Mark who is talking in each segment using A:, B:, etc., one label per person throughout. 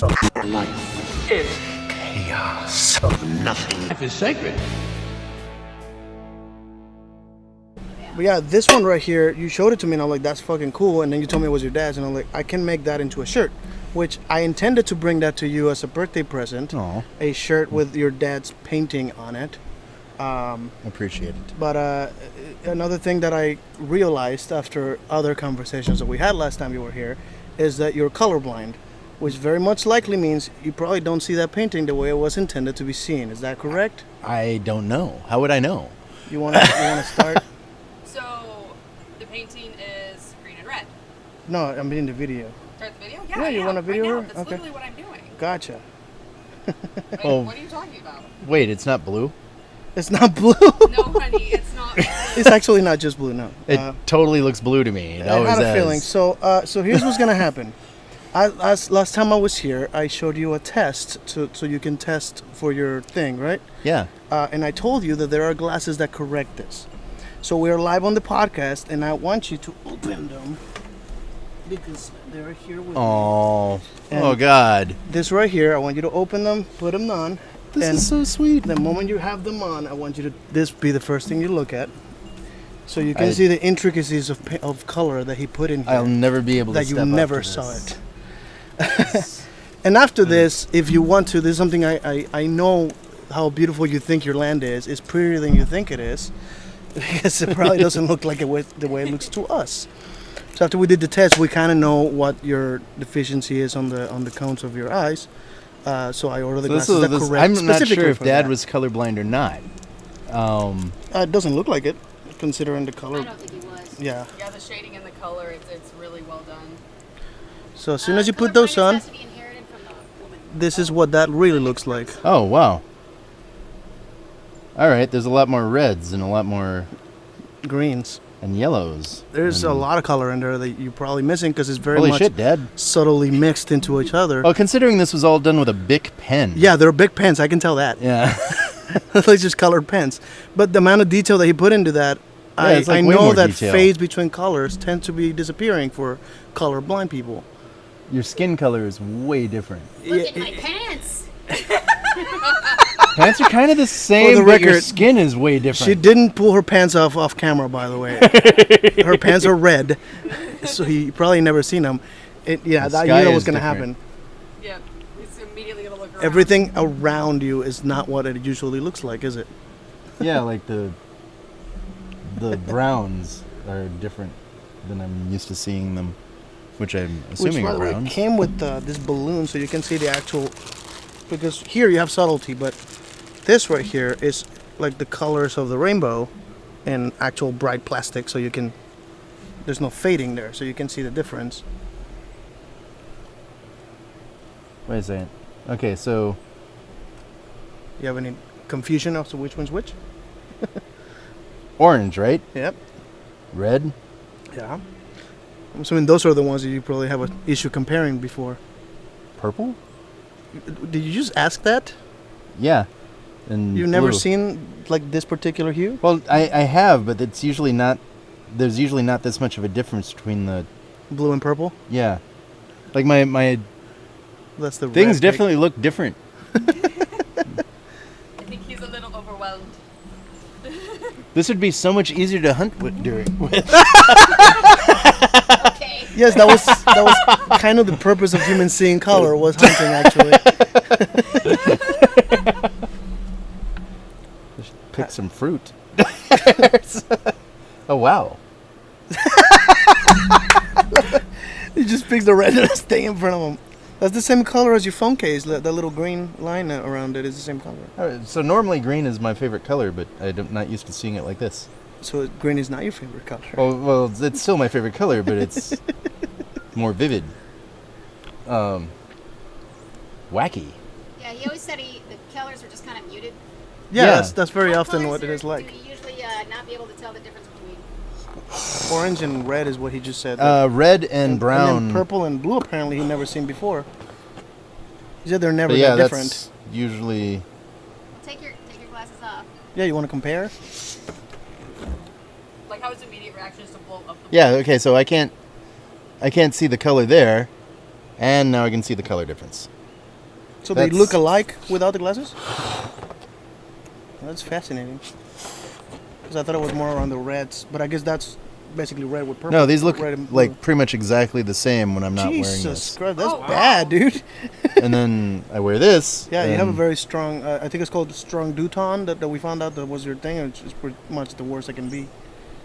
A: Life is chaos. Nothing. Life is sacred.
B: But yeah, this one right here, you showed it to me and I'm like, that's fucking cool. And then you told me it was your dad's and I'm like, I can make that into a shirt. Which I intended to bring that to you as a birthday present.
C: Aww.
B: A shirt with your dad's painting on it.
C: Appreciate it.
B: But another thing that I realized after other conversations that we had last time you were here is that you're colorblind, which very much likely means you probably don't see that painting the way it was intended to be seen. Is that correct?
C: I don't know. How would I know?
B: You want to start?
D: So the painting is green and red.
B: No, I'm in the video.
D: Start the video?
B: Yeah, you want a video?
D: Right now. That's
B: Okay.
D: literally what I'm doing.
B: Gotcha.
D: Wait,
C: Oh.
D: what are you talking about?
C: Wait, it's not blue?
B: It's not blue.
D: No, honey, it's not.
B: It's actually not just blue. No.
C: It totally looks blue to me. It always
B: I had a
C: has.
B: feeling. So here's what's gonna happen. Last time I was here, I showed you a test so you can test for your thing, right?
C: Yeah.
B: And I told you that there are glasses that correct this. So we're live on the podcast, and I want you to open them because they're here with me.
C: Oh.
B: And
C: Oh God.
B: This right here, I want you to open them, put them on.
C: This
B: and
C: is so sweet.
B: the moment you have them on, I want you to this be the first thing you look at, so you can see the intricacies of color that he put in here.
C: I'll never be able to
B: that you
C: step up
B: never
C: to
B: saw
C: this.
B: it. And after this, if you want to, this is something I know how beautiful you think your land is. It's prettier than you think it is, because it probably doesn't look like the way it looks to us. So after we did the test, we kind of know what your deficiency is on the cones of your eyes. So I ordered the glasses that correct
C: I'm not
B: specifically
C: sure if
B: for
C: Dad
B: that.
C: was colorblind or not.
B: It doesn't look like it, considering the color.
E: I don't think he was.
B: Yeah.
D: Yeah, the shading and the color, it's really well done.
B: So as soon as you put those on,
E: Has to be inherited from the woman.
B: this is what that really looks like.
C: Oh wow. All right. There's a lot more reds and a lot more
B: Greens.
C: and yellows.
B: There's a
C: and-
B: lot of color in there that you're probably missing because it's very
C: Holy
B: much
C: shit, Dad.
B: subtly mixed into each other.
C: Oh, considering this was all done with a Bic pen.
B: Yeah, they're big pens. I can tell that.
C: Yeah.
B: They're just colored pens. But the amount of detail that he put into that,
C: it's like
B: I
C: way
B: know
C: more
B: that
C: detail.
B: fades between colors tend to be disappearing for colorblind people.
C: Your skin color is way different.
E: Look at my pants.
C: Pants are kind of the same,
B: the
C: but your
B: record,
C: skin is way different.
B: She didn't pull her pants off camera, by the way. Her pants are red, so he probably never seen them. Yeah,
C: The
B: that
C: sky
B: you know what's
C: is
B: going to
C: different.
B: happen.
D: Yeah, it's immediately gonna look around.
B: Everything around you is not what it usually looks like, is it?
C: Yeah, like the browns are different than I'm used to seeing them, which I'm assuming
B: Which, by
C: are
B: the way,
C: browns.
B: came with this balloon, so you can see the actual. Because here you have subtlety, but this right here is like the colors of the rainbow in actual bright plastic, so you can. There's no fading there, so you can see the difference.
C: Wait a second. Okay, so
B: You have any confusion as to which one's which?
C: orange, right?
B: Yep.
C: Red.
B: Yeah. I'm assuming those are the ones that you probably have an issue comparing before.
C: Purple.
B: Did you just ask that?
C: Yeah. And
B: You've never
C: blue.
B: seen like this particular hue?
C: Well, I have, but it's usually not. There's usually not this much of a difference between the.
B: Blue and purple?
C: Yeah. Like my
B: That's the
C: things
B: red
C: definitely look different.
D: I think he's a little overwhelmed.
C: This would be so much easier to hunt with.
E: Okay.
B: Yes, that was kind of the purpose of humans seeing color was hunting, actually.
C: Pick some fruit. Oh wow.
B: He just picks the red and stay in front of him. That's the same color as your phone case. The little green line around it is the same color.
C: So normally green is my favorite color, but I'm not used to seeing it like this.
B: So green is not your favorite color.
C: Well, it's still my favorite color, but it's more vivid. Wacky.
E: Yeah, he always said the colors were just kind of muted.
B: Yeah,
C: Yeah.
B: that's very
E: What
B: often
E: colors
B: what it is like.
E: Do you usually not be able to tell the difference between?
B: Orange and red is what he just said.
C: Red and brown.
B: And then purple and blue apparently he never seen before. He said they're never
C: But yeah,
B: that
C: that's
B: different.
C: usually.
E: Take your glasses off.
B: Yeah, you want to compare?
D: Like how his immediate reaction is to blow up the
C: Yeah. Okay. So I can't see the color there, and now I can see the color difference.
B: So they look alike without the glasses? That's fascinating. Because I thought it was more around the reds, but I guess that's basically red with purple.
C: No, these look
B: red and blue.
C: like pretty much exactly the same when I'm not wearing
B: Jesus
C: this.
B: Christ, that's
D: Oh, wow.
B: bad, dude.
C: And then I wear this.
B: Yeah, you have a
C: and-
B: very strong, I think it's called strong Duton that we found out that was your thing. It's pretty much the worst it can be.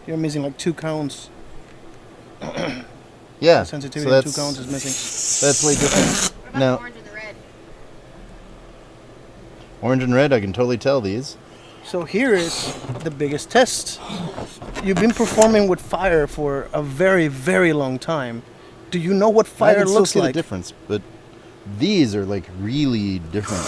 B: You're missing like 2 counts.
C: yeah.
B: Sensitivity
C: so
B: to 2 counts is missing.
C: That's way different.
E: What about
C: No.
E: the orange and the red?
C: Orange and red, I can totally tell these.
B: So here is the biggest test. You've been performing with fire for a very, very long time. Do you know what
C: I
B: fire
C: can still
B: looks
C: see
B: like?
C: the difference, but these are like really different.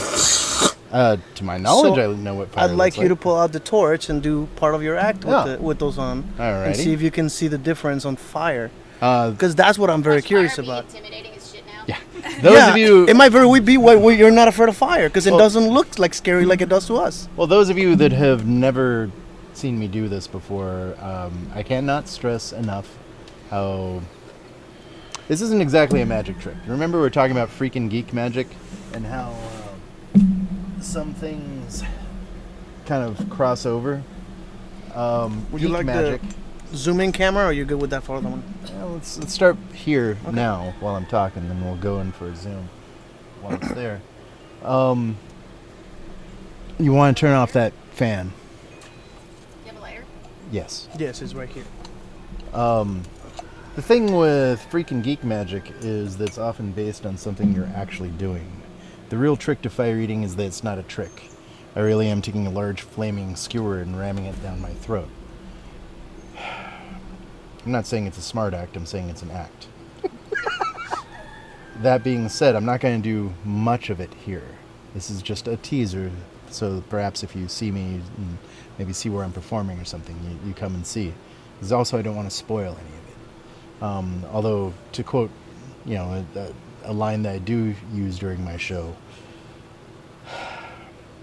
C: To my knowledge,
B: So,
C: I know what fire
B: I'd like
C: looks
B: you to pull out the torch and do part of your act
C: Yeah.
B: with those on.
C: Alrighty.
B: And see if you can see the difference on fire.
C: to.
B: Because that's what I'm very
E: Watch
B: curious
E: fire be
B: about.
E: intimidating as shit now.
C: Yeah. Those
B: Yeah,
C: of you,
B: it might very well be why you're not afraid of fire, because it
C: Well-
B: doesn't look like scary like it does to us.
C: well, those of you that have never seen me do this before, I cannot stress enough how this isn't exactly a magic trick. Remember, we were talking about freaking geek magic and how some things kind of cross over.
B: Would you
C: geek
B: like
C: magic.
B: the zoom in camera, or are you good with that for the one?
C: Well, let's start here now while I'm talking, then we'll go in for a zoom while it's there. You want to turn off that fan?
E: You have a lighter?
C: Yes.
B: Yes, it's right here.
C: The thing with freaking geek magic is that it's often based on something you're actually doing. The real trick to fire eating is that it's not a trick. I really am taking a large flaming skewer and ramming it down my throat. I'm not saying it's a smart act, I'm saying it's an act. That being said, I'm not going to do much of it here. This is just a teaser, so perhaps if you see me and maybe see where I'm performing or something, you come and see. Because also I don't want to spoil any of it. Although, to quote, a line that I do use during my show,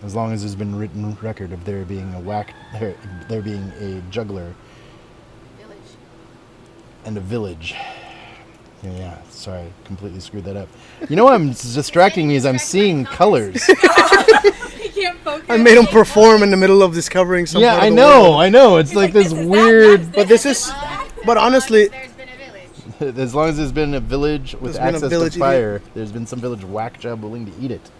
C: as long as there's been written record of there being there being a juggler
E: Village.
C: and a village. Yeah, sorry, I completely screwed that up. You know what's distracting me is I'm seeing colors.
D: He can't focus.
B: I made him perform in the middle of discovering some
C: Yeah,
B: part
C: I
B: of the world.
C: know. It's like this
D: this is that,
C: weird.
D: that's
B: But this is, but honestly,
E: There's been a village.
C: As long as there's been a village with
B: There's been a
C: access
B: village
C: to fire, there's been some village whack job willing to eat it.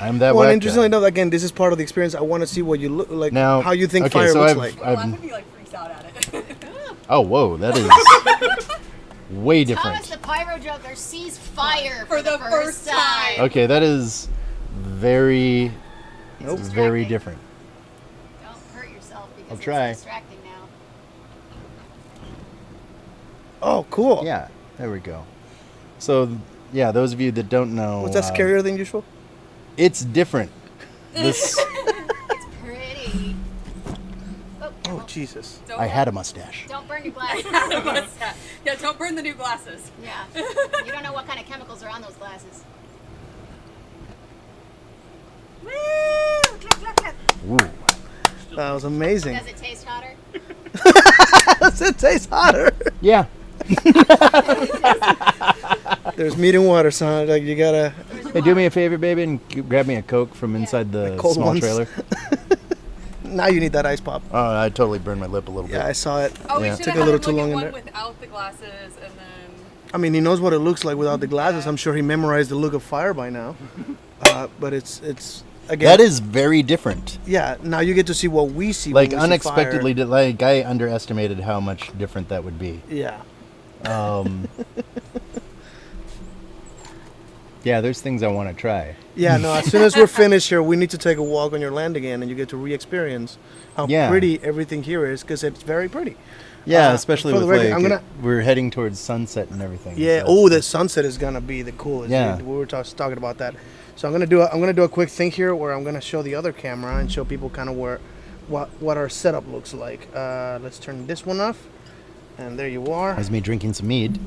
C: I'm that
B: well,
C: whack
B: interestingly
C: job.
B: enough, again, this is part of the experience. I want to see what you look like,
C: Now,
B: how you think
C: okay,
B: fire
C: so
B: looks
C: I've-
B: like.
D: I'll laugh if he like freaks out at it.
C: Oh, whoa, that is way
E: Thomas
C: different.
E: the Pyro Juggler sees fire
D: For the first time.
C: Okay, that is very,
B: Nope.
C: very
E: Distracting.
C: different.
E: Don't hurt yourself because
C: I'll
E: it's
C: try.
E: distracting now.
B: Oh, cool.
C: Yeah, there we go. So, yeah, those of you that don't know,
B: Was that scarier than usual?
C: it's different. This
E: It's pretty. Oh,
B: Oh, Jesus.
D: Don't
C: I had a mustache.
E: don't burn your glasses.
D: Yeah, don't burn the new glasses.
E: Yeah. You don't know what kind of chemicals are on those glasses.
D: Woo! Clap, clap, clap.
C: Ooh.
B: That was amazing.
E: Does it taste hotter?
B: Does it taste hotter?
C: Yeah.
B: There's meat and water, son. Like, you gotta.
C: Hey, do me a favor, baby, and grab me a Coke from inside the
B: cold
C: small
B: ones.
C: trailer.
B: Now you need that ice pop.
C: Oh, I totally burned my lip a little
B: Yeah, I
C: bit.
B: saw it.
D: Oh, we
C: Yeah.
D: should
B: Took
D: have
B: a
D: had
B: little
D: him
B: too
D: look
B: long
D: at
B: in
D: one
B: there.
D: without the glasses and then.
B: I mean, he knows what it looks like without the glasses. I'm sure he memorized the look of fire by now. But it's again.
C: That is very different.
B: Yeah. Now you get to see what we see.
C: Like
B: when we see
C: unexpectedly,
B: fire.
C: like I underestimated how much different that would be.
B: Yeah.
C: Yeah, there's things I want to try.
B: Yeah. No. As soon as we're finished here, we need to take a walk on your land again, and you get to re-experience how
C: Yeah.
B: pretty everything here is, because it's very pretty.
C: Yeah, especially
B: for the
C: with
B: record,
C: like
B: I'm gonna-
C: we're heading towards sunset and everything.
B: Yeah.
C: so
B: Oh, the sunset is gonna be the coolest.
C: Yeah.
B: Dude. We were talking about that. So I'm gonna do a quick thing here where I'm gonna show the other camera and show people kind of what our setup looks like. Let's turn this one off, and there you are.
C: That's me drinking some mead,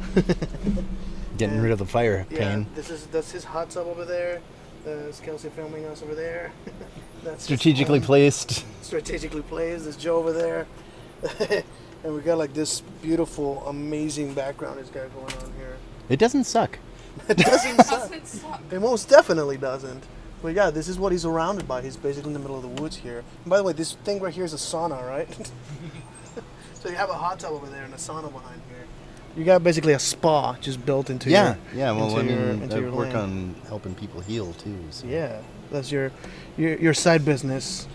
C: getting rid of the fire
B: Yeah.
C: pain.
B: That's his hot tub over there. There's Kelsey filming us over there. That's his
C: Strategically
B: home.
C: placed.
B: Strategically placed. There's Joe over there. And we got like this beautiful, amazing background he's got going on here.
C: It doesn't suck.
B: It doesn't suck.
D: Doesn't suck.
B: It most definitely doesn't. But yeah, this is what he's surrounded by. He's basically in the middle of the woods here. And by the way, this thing right here is a sauna, right? So you have a hot tub over there and a sauna behind here. You got basically a spa just built into
C: Yeah,
B: your
C: yeah. Well,
B: into
C: I
B: your,
C: mean,
B: into
C: I
B: your
C: work
B: land.
C: on helping people heal too. So.
B: Yeah, that's your side business.